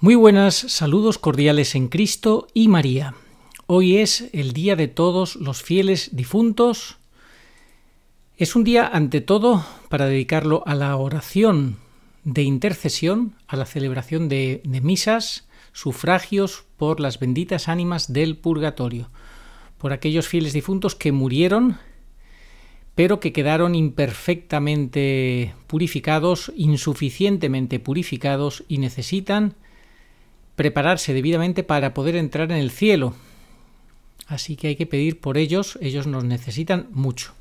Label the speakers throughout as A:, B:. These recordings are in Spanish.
A: Muy buenas, saludos cordiales en Cristo y María. Hoy es el día de todos los fieles difuntos. Es un día, ante todo, para dedicarlo a la oración de intercesión, a la celebración de misas, sufragios por las benditas ánimas del purgatorio, por aquellos fieles difuntos que murieron, pero que quedaron imperfectamente purificados, insuficientemente purificados y necesitan prepararse debidamente para poder entrar en el cielo. Así que hay que pedir por ellos, ellos nos necesitan mucho.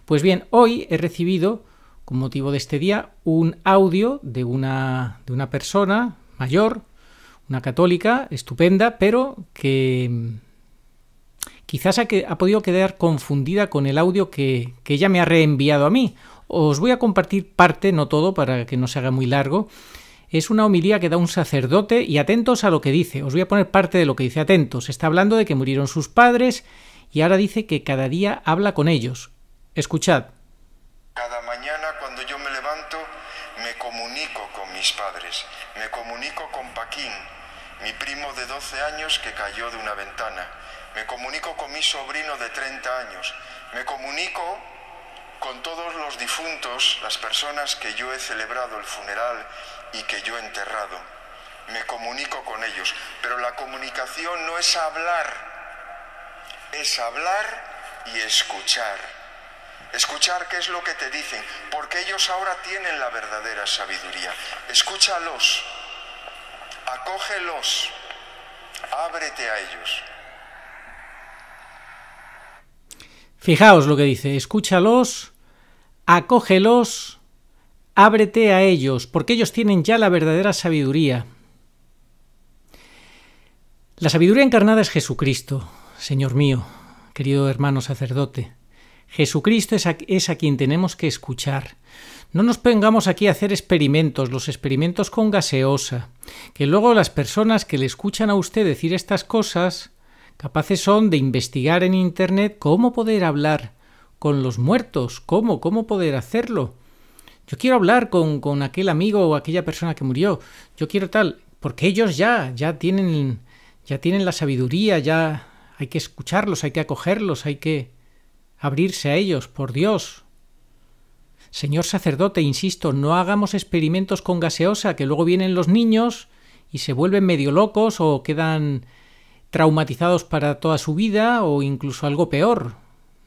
A: Pues bien, hoy he recibido, con motivo de este día, un audio de una persona mayor, una católica, estupenda, pero que quizás ha podido quedar confundida con el audio que ella me ha reenviado a mí. Os voy a compartir parte, no todo, para que no se haga muy largo. Es una homilía que da un sacerdote y atentos a lo que dice. Os voy a poner parte de lo que dice. Atentos. Está hablando de que murieron sus padres y ahora dice que cada día habla con ellos. Escuchad.
B: Cada mañana cuando yo me levanto me comunico con mis padres. Me comunico con Paquín, mi primo de 12 años que cayó de una ventana. Me comunico con mi sobrino de 30 años. Me comunico con todos los difuntos, las personas que yo he celebrado el funeral y que yo he enterrado. Me comunico con ellos, pero la comunicación no es hablar y escuchar. Escuchar qué es lo que te dicen, porque ellos ahora tienen la verdadera sabiduría. Escúchalos, acógelos, ábrete a ellos.
A: Fijaos lo que dice, escúchalos, acógelos, ábrete a ellos, porque ellos tienen ya la verdadera sabiduría. La sabiduría encarnada es Jesucristo, Señor mío, querido hermano sacerdote. Jesucristo es a quien tenemos que escuchar. No nos pongamos aquí a hacer experimentos, los experimentos con gaseosa, que luego las personas que le escuchan a usted decir estas cosas capaces son de investigar en Internet cómo poder hablar con los muertos, cómo poder hacerlo. Yo quiero hablar con aquel amigo o aquella persona que murió, yo quiero tal, porque ellos ya tienen la sabiduría, ya hay que escucharlos, hay que acogerlos, hay que abrirse a ellos, por Dios. Señor sacerdote, insisto, no hagamos experimentos con gaseosa, que luego vienen los niños y se vuelven medio locos o quedan traumatizados para toda su vida o incluso algo peor.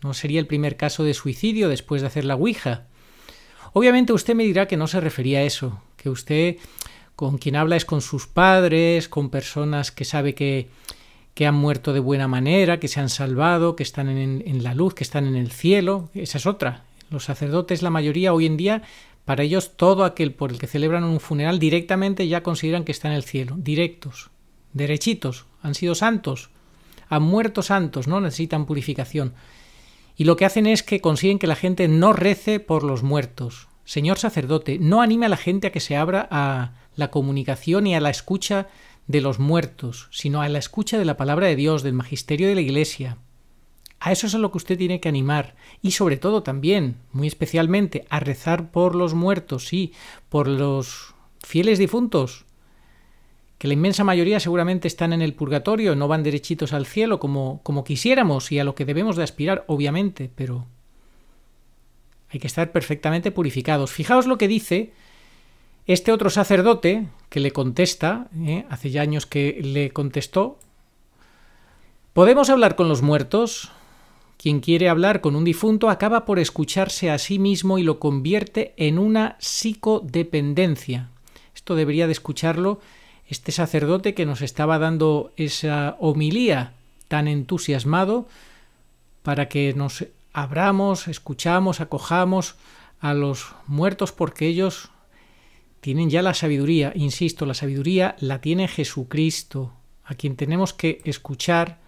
A: No sería el primer caso de suicidio después de hacer la ouija. Obviamente usted me dirá que no se refería a eso, que usted con quien habla es con sus padres, con personas que sabe que han muerto de buena manera, que se han salvado, que están en la luz, que están en el cielo. Esa es otra. Los sacerdotes, la mayoría hoy en día, para ellos todo aquel por el que celebran un funeral directamente ya consideran que está en el cielo, directos, derechitos, han sido santos, han muerto santos, no necesitan purificación. Y lo que hacen es que consiguen que la gente no rece por los muertos. Señor sacerdote, no anime a la gente a que se abra a la comunicación y a la escucha de los muertos, sino a la escucha de la palabra de Dios, del magisterio de la Iglesia. A eso es a lo que usted tiene que animar. Y sobre todo también, muy especialmente, a rezar por los muertos, sí, por los fieles difuntos, que la inmensa mayoría seguramente están en el purgatorio, no van derechitos al cielo como quisiéramos y a lo que debemos de aspirar, obviamente, pero hay que estar perfectamente purificados. Fijaos lo que dice este otro sacerdote que le contesta, hace ya años que le contestó. ¿Podemos hablar con los muertos? Quien quiere hablar con un difunto acaba por escucharse a sí mismo y lo convierte en una psicodependencia. Esto debería de escucharlo este sacerdote que nos estaba dando esa homilía tan entusiasmado para que nos abramos, escuchamos, acojamos a los muertos porque ellos tienen ya la sabiduría. Insisto, la sabiduría la tiene Jesucristo. A quien tenemos que escuchar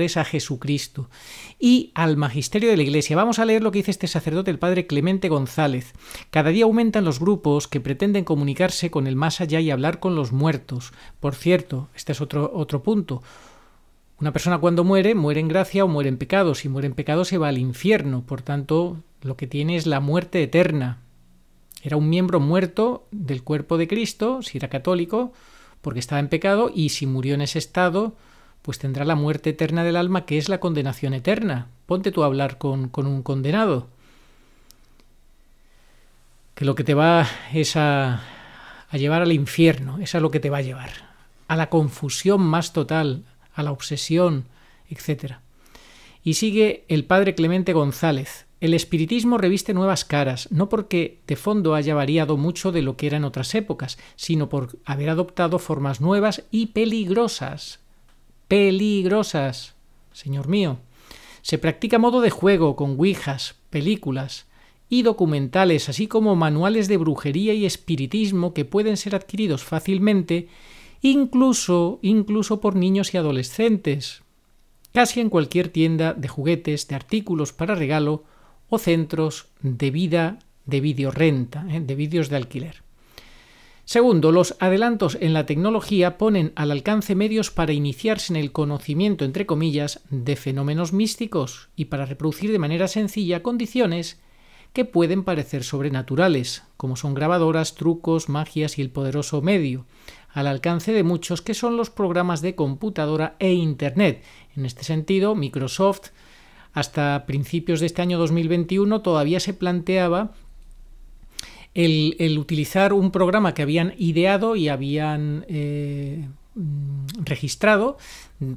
A: es a Jesucristo y al magisterio de la Iglesia. Vamos a leer lo que dice este sacerdote, el padre Clemente González. Cada día aumentan los grupos que pretenden comunicarse con el más allá y hablar con los muertos. Por cierto, este es otro punto. Una persona cuando muere en gracia o muere en pecado. Si muere en pecado se va al infierno. Por tanto, lo que tiene es la muerte eterna. Era un miembro muerto del cuerpo de Cristo, si era católico, porque estaba en pecado, y si murió en ese estado, pues tendrá la muerte eterna del alma, que es la condenación eterna. Ponte tú a hablar con un condenado, que lo que te va es a llevar al infierno, es a lo que te va a llevar, a la confusión más total, a la obsesión, etc. Y sigue el padre Clemente González. El espiritismo reviste nuevas caras, no porque de fondo haya variado mucho de lo que era en otras épocas, sino por haber adoptado formas nuevas y peligrosas. Peligrosas, señor mío. Se practica a modo de juego con ouijas, películas y documentales, así como manuales de brujería y espiritismo que pueden ser adquiridos fácilmente, incluso por niños y adolescentes, casi en cualquier tienda de juguetes, de artículos para regalo o centros de vida de videorrenta, de vídeos de alquiler. Segundo, los adelantos en la tecnología ponen al alcance medios para iniciarse en el conocimiento, entre comillas, de fenómenos místicos y para reproducir de manera sencilla condiciones que pueden parecer sobrenaturales, como son grabadoras, trucos, magias y el poderoso medio, al alcance de muchos que son los programas de computadora e Internet. En este sentido, Microsoft, hasta principios de este año 2021, todavía se planteaba el utilizar un programa que habían ideado y habían registrado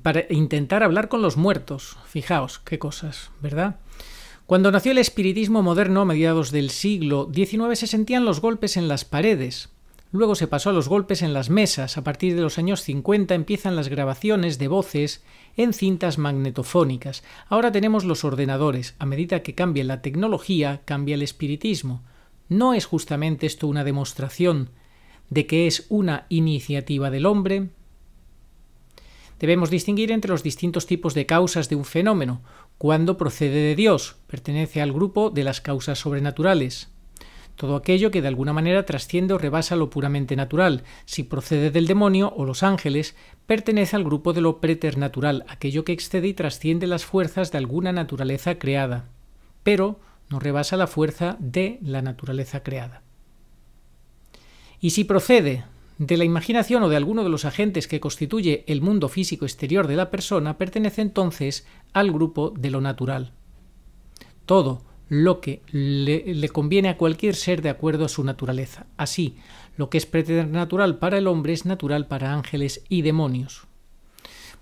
A: para intentar hablar con los muertos. Fijaos, qué cosas, ¿verdad? Cuando nació el espiritismo moderno a mediados del siglo XIX se sentían los golpes en las paredes. Luego se pasó a los golpes en las mesas. A partir de los años 50 empiezan las grabaciones de voces en cintas magnetofónicas. Ahora tenemos los ordenadores. A medida que cambia la tecnología, cambia el espiritismo. ¿No es justamente esto una demostración de que es una iniciativa del hombre? Debemos distinguir entre los distintos tipos de causas de un fenómeno. Cuando procede de Dios, pertenece al grupo de las causas sobrenaturales. Todo aquello que de alguna manera trasciende o rebasa lo puramente natural. Si procede del demonio o los ángeles, pertenece al grupo de lo preternatural, aquello que excede y trasciende las fuerzas de alguna naturaleza creada, pero no rebasa la fuerza de la naturaleza creada. Y si procede de la imaginación o de alguno de los agentes que constituye el mundo físico exterior de la persona, pertenece entonces al grupo de lo natural. Todo lo que le conviene a cualquier ser de acuerdo a su naturaleza. Así, lo que es preternatural para el hombre es natural para ángeles y demonios.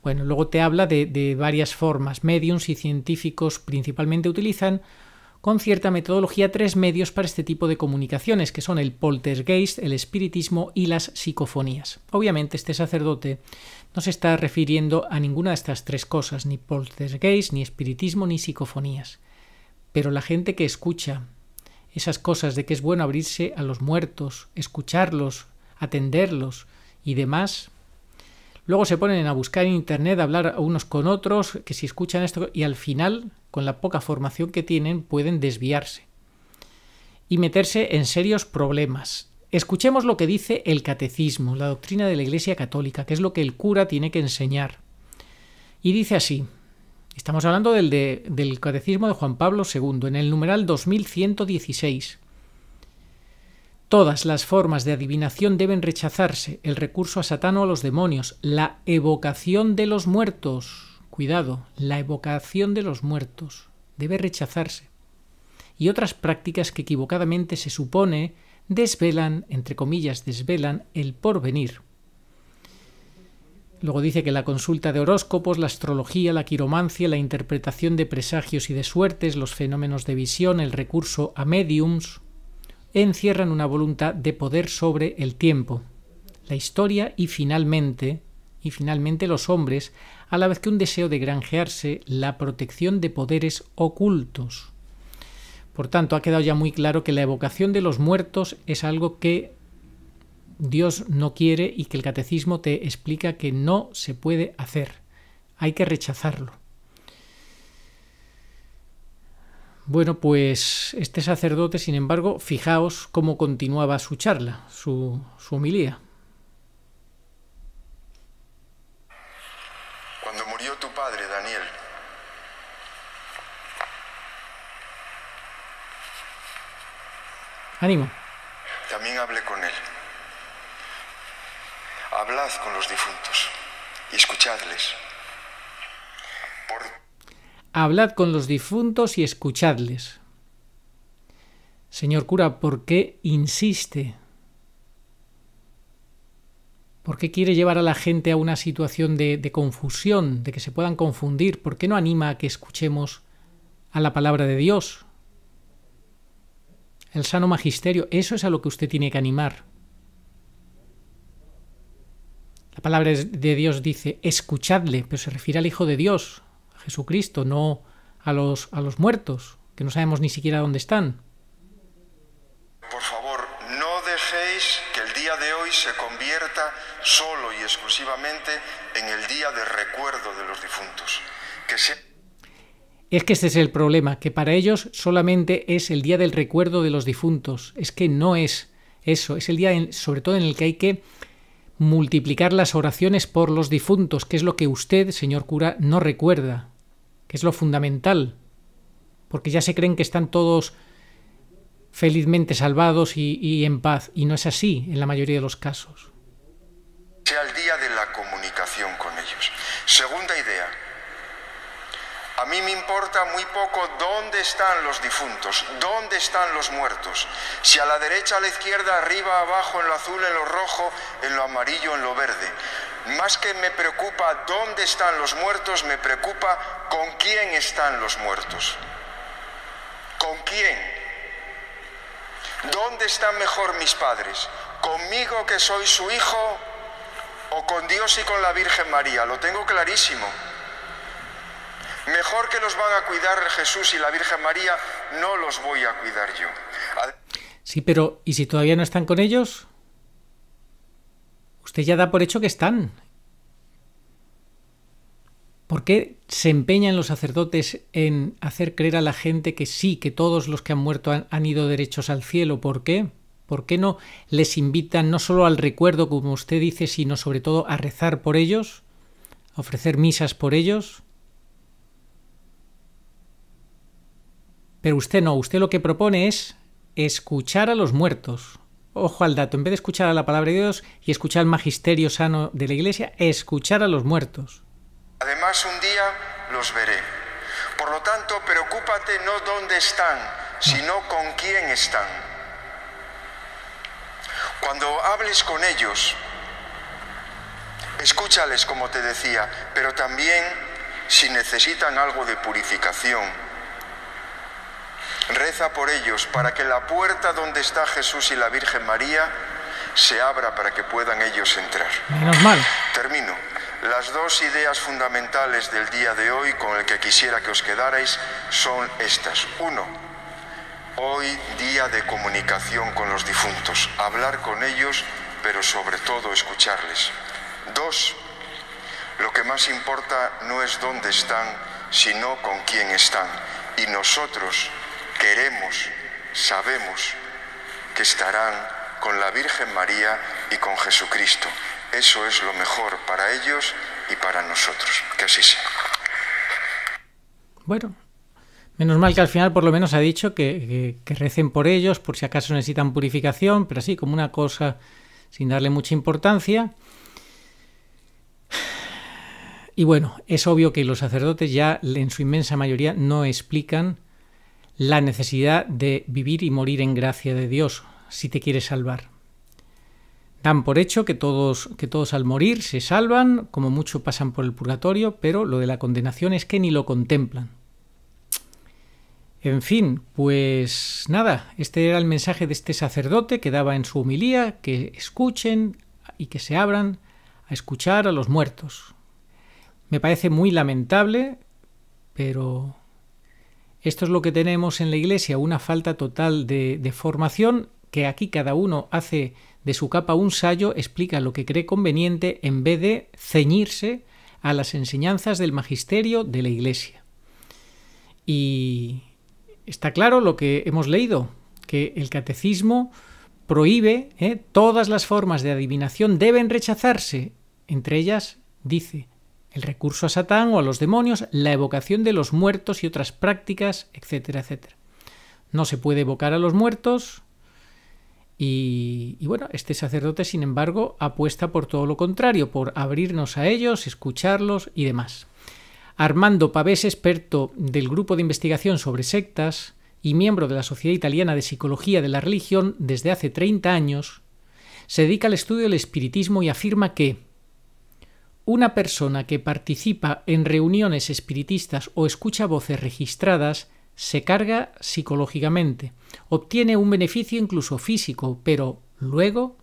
A: Bueno, luego te habla de varias formas. Médiums y científicos principalmente utilizan con cierta metodología 3 medios para este tipo de comunicaciones, que son el poltergeist, el espiritismo y las psicofonías. Obviamente este sacerdote no se está refiriendo a ninguna de estas 3 cosas, ni poltergeist, ni espiritismo, ni psicofonías. Pero la gente que escucha esas cosas de que es bueno abrirse a los muertos, escucharlos, atenderlos y demás, luego se ponen a buscar en Internet, a hablar unos con otros, que si escuchan esto, y al final, con la poca formación que tienen, pueden desviarse y meterse en serios problemas. Escuchemos lo que dice el catecismo, la doctrina de la Iglesia Católica, que es lo que el cura tiene que enseñar. Y dice así, estamos hablando del catecismo de Juan Pablo II, en el numeral 2116. Todas las formas de adivinación deben rechazarse, el recurso a Satán o a los demonios, la evocación de los muertos, cuidado, la evocación de los muertos debe rechazarse, y otras prácticas que equivocadamente se supone desvelan, entre comillas, desvelan el porvenir. Luego dice que la consulta de horóscopos, la astrología, la quiromancia, la interpretación de presagios y de suertes, los fenómenos de visión, el recurso a médiums, encierran una voluntad de poder sobre el tiempo, la historia y finalmente los hombres, a la vez que un deseo de granjearse la protección de poderes ocultos. Por tanto, ha quedado ya muy claro que la evocación de los muertos es algo que Dios no quiere y que el catecismo te explica que no se puede hacer. Hay que rechazarlo. Bueno, pues este sacerdote, sin embargo, fijaos cómo continuaba su charla, su homilía.
B: Cuando murió tu padre, Daniel,
A: Ánimo.
B: también hablé con él. Hablad con los difuntos y escuchadles.
A: Hablad con los difuntos y escuchadles. Señor cura, ¿por qué insiste? ¿Por qué quiere llevar a la gente a una situación de confusión, de que se puedan confundir? ¿Por qué no anima a que escuchemos a la palabra de Dios? El sano magisterio, eso es a lo que usted tiene que animar. La palabra de Dios dice, escuchadle, pero se refiere al Hijo de Dios, a Jesucristo, no a los muertos, que no sabemos ni siquiera dónde están.
B: Por favor, no dejéis que el día de hoy se convierta solo y exclusivamente en el día de recuerdo de los difuntos.
A: Es que este es el problema, que para ellos solamente es el día del recuerdo de los difuntos. Es que no es eso, es el día sobre todo en el que hay que multiplicar las oraciones por los difuntos, que es lo que usted, señor cura, no recuerda, que es lo fundamental, porque ya se creen que están todos felizmente salvados y en paz, y no es así en la mayoría de los casos.
B: Sea el día de la comunicación con ellos. Segunda idea. A mí me importa muy poco dónde están los difuntos, dónde están los muertos. Si a la derecha, a la izquierda, arriba, abajo, en lo azul, en lo rojo, en lo amarillo, en lo verde. Más que me preocupa dónde están los muertos, me preocupa con quién están los muertos. ¿Con quién? ¿Dónde están mejor mis padres? ¿Conmigo que soy su hijo o con Dios y con la Virgen María? Lo tengo clarísimo. Mejor que los van a cuidar Jesús y la Virgen María, no los voy a cuidar yo.
A: Sí, pero ¿y si todavía no están con ellos? Usted ya da por hecho que están. ¿Por qué se empeñan los sacerdotes en hacer creer a la gente que sí, que todos los que han muerto han ido derechos al cielo? ¿Por qué? ¿Por qué no les invitan no solo al recuerdo, como usted dice, sino sobre todo a rezar por ellos, a ofrecer misas por ellos? Pero usted no, usted lo que propone es escuchar a los muertos. Ojo al dato, en vez de escuchar a la palabra de Dios y escuchar el magisterio sano de la Iglesia, escuchar a los muertos.
B: Además, un día los veré. Por lo tanto, preocúpate no dónde están, sino con quién están. Cuando hables con ellos, escúchales como te decía, pero también si necesitan algo de purificación, reza por ellos para que la puerta donde está Jesús y la Virgen María se abra para que puedan ellos entrar.
A: Menos mal.
B: Termino. Las dos ideas fundamentales del día de hoy con el que quisiera que os quedarais son estas. Uno, hoy día de comunicación con los difuntos, hablar con ellos, pero sobre todo escucharles. Dos, lo que más importa no es dónde están, sino con quién están. Y nosotros queremos, sabemos que estarán con la Virgen María y con Jesucristo. Eso es lo mejor para ellos y para nosotros. Que así sea.
A: Bueno, menos mal que al final por lo menos ha dicho que recen por ellos, por si acaso necesitan purificación, pero así como una cosa sin darle mucha importancia. Y bueno, es obvio que los sacerdotes ya en su inmensa mayoría no explican la necesidad de vivir y morir en gracia de Dios si te quieres salvar. Dan por hecho que todos al morir se salvan, como mucho pasan por el purgatorio, pero lo de la condenación es que ni lo contemplan. En fin, pues nada, este era el mensaje de este sacerdote que daba en su homilía, que escuchen y que se abran a escuchar a los muertos. Me parece muy lamentable, pero esto es lo que tenemos en la Iglesia, una falta total de formación, que aquí cada uno hace de su capa un sayo, explica lo que cree conveniente en vez de ceñirse a las enseñanzas del magisterio de la Iglesia. Y está claro lo que hemos leído, que el catecismo prohíbe, todas las formas de adivinación deben rechazarse. Entre ellas, dice, el recurso a Satán o a los demonios, la evocación de los muertos y otras prácticas, etcétera, etcétera. No se puede evocar a los muertos Y bueno, este sacerdote, sin embargo, apuesta por todo lo contrario, por abrirnos a ellos, escucharlos y demás. Armando Pavese, experto del grupo de investigación sobre sectas y miembro de la Sociedad Italiana de Psicología de la Religión desde hace 30 años, se dedica al estudio del espiritismo y afirma que una persona que participa en reuniones espiritistas o escucha voces registradas se carga psicológicamente, obtiene un beneficio incluso físico, pero luego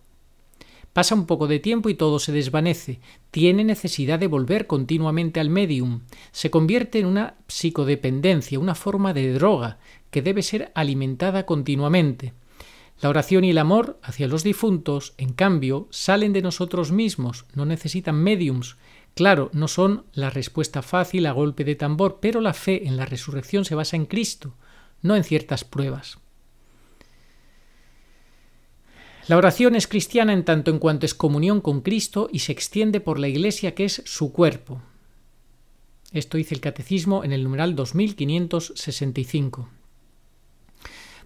A: pasa un poco de tiempo y todo se desvanece, tiene necesidad de volver continuamente al médium, se convierte en una psicodependencia, una forma de droga que debe ser alimentada continuamente. La oración y el amor hacia los difuntos, en cambio, salen de nosotros mismos, no necesitan médiums. Claro, no son la respuesta fácil a golpe de tambor, pero la fe en la resurrección se basa en Cristo, no en ciertas pruebas. La oración es cristiana en tanto en cuanto es comunión con Cristo y se extiende por la Iglesia, que es su cuerpo. Esto dice el Catecismo en el numeral 2565.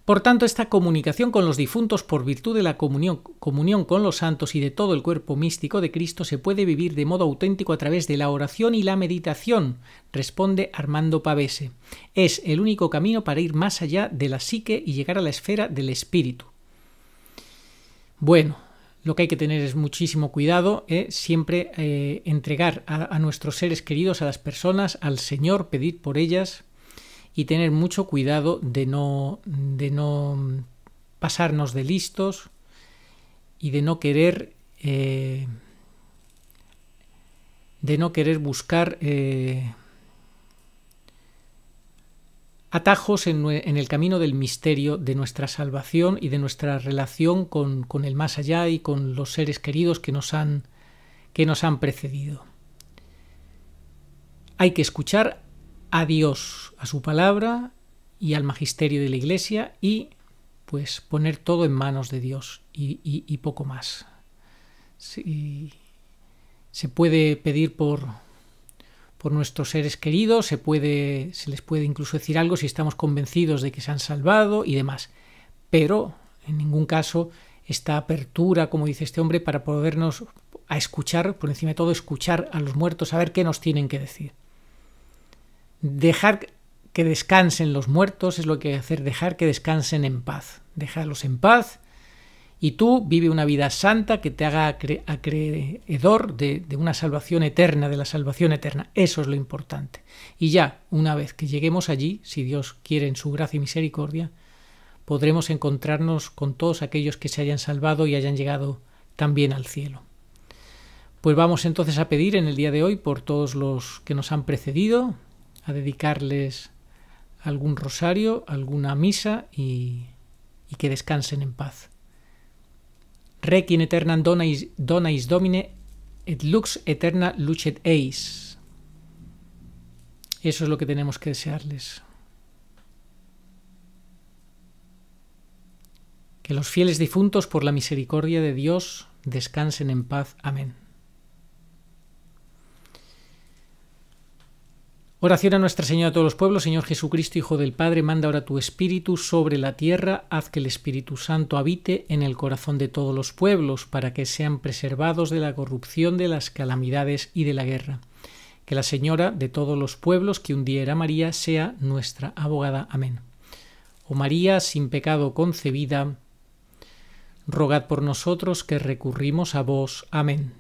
A: Por tanto, esta comunicación con los difuntos por virtud de la comunión con los santos y de todo el cuerpo místico de Cristo se puede vivir de modo auténtico a través de la oración y la meditación, responde Armando Pavese. Es el único camino para ir más allá de la psique y llegar a la esfera del espíritu. Bueno, lo que hay que tener es muchísimo cuidado, siempre entregar a nuestros seres queridos, a las personas, al Señor, pedir por ellas y tener mucho cuidado de no pasarnos de listos y de no querer buscar atajos en el camino del misterio de nuestra salvación y de nuestra relación con el más allá y con los seres queridos que nos han precedido. Hay que escuchar a Dios, a su palabra y al magisterio de la Iglesia y pues poner todo en manos de Dios y poco más. Sí, se puede pedir por nuestros seres queridos, se les puede incluso decir algo si estamos convencidos de que se han salvado y demás, pero en ningún caso esta apertura, como dice este hombre, para podernos a escuchar, por encima de todo escuchar a los muertos, a ver qué nos tienen que decir. Dejar que descansen los muertos es lo que hay que hacer, dejar que descansen en paz, dejarlos en paz y tú vive una vida santa que te haga acreedor de una salvación eterna, de la salvación eterna. Eso es lo importante. Y ya, una vez que lleguemos allí, si Dios quiere en su gracia y misericordia, podremos encontrarnos con todos aquellos que se hayan salvado y hayan llegado también al cielo. Pues vamos entonces a pedir en el día de hoy por todos los que nos han precedido, a dedicarles algún rosario, alguna misa y que descansen en paz. Requiem aeternam donais Domine, et lux eterna lucet eis. Eso es lo que tenemos que desearles. Que los fieles difuntos, por la misericordia de Dios, descansen en paz. Amén. Oración a Nuestra Señora de todos los pueblos. Señor Jesucristo, Hijo del Padre, manda ahora tu Espíritu sobre la tierra, haz que el Espíritu Santo habite en el corazón de todos los pueblos, para que sean preservados de la corrupción, de las calamidades y de la guerra. Que la Señora de todos los pueblos, que un día era María, sea nuestra abogada. Amén. Oh María, sin pecado concebida, rogad por nosotros que recurrimos a vos. Amén.